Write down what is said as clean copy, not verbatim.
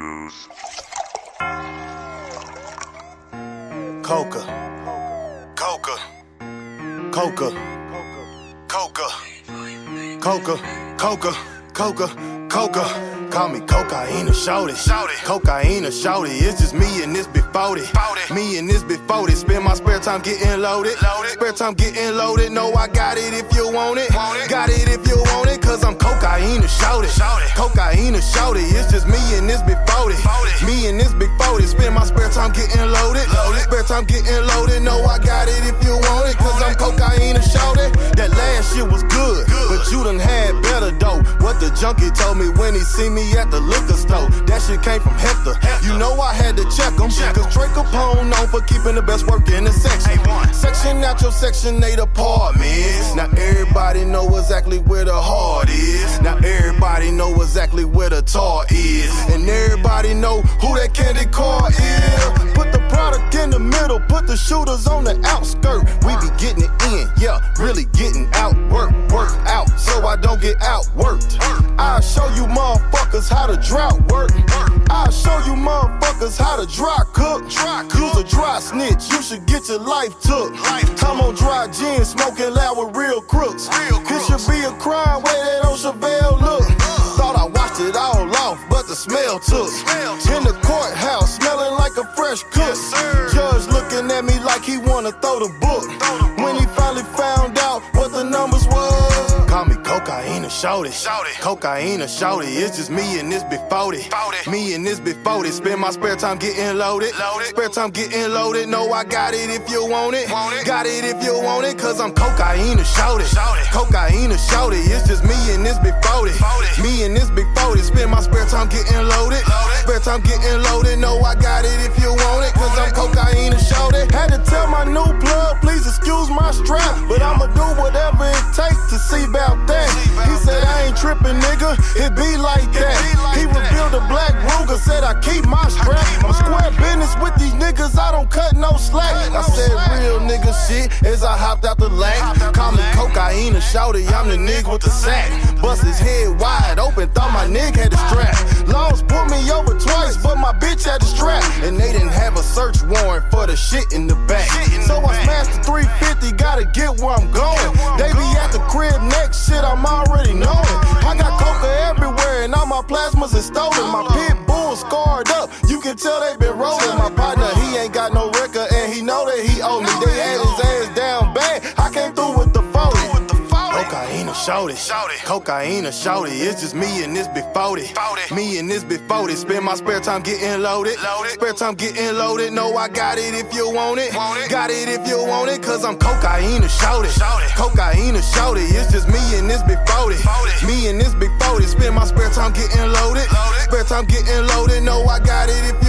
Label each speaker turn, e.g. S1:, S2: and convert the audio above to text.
S1: goes.
S2: Coca, Coca, Coca, Coca, Coca, Coca, Coca, Coca. Call me cocaine or shorty. Cocaine or shorty. It's just me and this big 40. Me and this big 40. Spend my spare time getting loaded. Spare time getting loaded. No, I got it if you want it. Got it if you want it. Cause I'm cocaine or shorty. Cocaine or shorty. It's just me and this big 40. Me and this big 40. Spend my spare time getting loaded. Spare time getting loaded. No, I got it if you want it. Cause I'm cocaine or shorty. That last shit was good. But you done had better though. What the junkie told me when he see me at the liquor store. That shit came from Hector. You know I had to check him. Cause Trey Capone known for keeping the best work in the section. Section out your section 8 apartments. Now everybody know exactly where the heart is. Now everybody know exactly where the tar is. And everybody know who that candy car is. Put the product in the middle, put the shooters on the outskirt. We be getting it in, yeah, really getting out. Work out, so I don't get outworked. I'll show you motherfuckers how to drought work. I'll show you motherfuckers how to dry cook. Use a dry snitch, you should get your life took. I'm on dry gin, smoking loud with real crooks. It should be a crime where that on Chevelle look. Thought I washed it all off, but the smell took. In the courthouse, smelling like a fresh cook. Judge looking at me like he wanna throw the book. When he finally found out what the numbers was. Call me cocaine or shorty. Cocaine or shorty. It's just me and this big 40. Me and this big 40. Spend my spare time getting loaded. Spare time getting loaded. No, I got it if you want it. Got it if you want it. Cause I'm cocaine or shorty. Cocaine or shorty. It's just me and this big 40. Me and this big 40. Spend my spare time getting loaded. Spare time getting loaded. No, I got it if you want it. Cause I'm cocaine or shorty. Had to tell my new plug, please excuse my strap. But I'ma do whatever it takes to see about that. He said I ain't tripping, nigga. It be like that. He revealed a black Ruger, said I keep my strap. I'm square business with these niggas, I don't cut no slack. I said real nigga shit as I hopped out the lack. Call me cocaine or shorty, I'm the nigga with the sack. Bust his head wide open, thought my nigga had the strap. Laws put me over twice, but my bitch had the strap. And they didn't have a search warrant for the shit in the back. So I smashed the 350, gotta get where I'm going. They be at the crib next, shit I'm already knowing. I got coca everywhere and all my plasmas is stolen. My pit bull scarred up, you can tell they been rolling. My partner, he ain't got no record and he know that he owe me. They had his ass down bad, I came through with the 40. Cocaine or shorty. Cocaine or shorty. It's just me and this big 40. Me and this big 40. Spend my spare time getting loaded. Spare time getting loaded. No, I got it if you want it. Got it if you want it. Cause I'm cocaine or shorty. Cocaine or shorty. It's just me and this big 40. Me and this big 40. Spend my spare time getting loaded. Spare time getting loaded. No, I got it if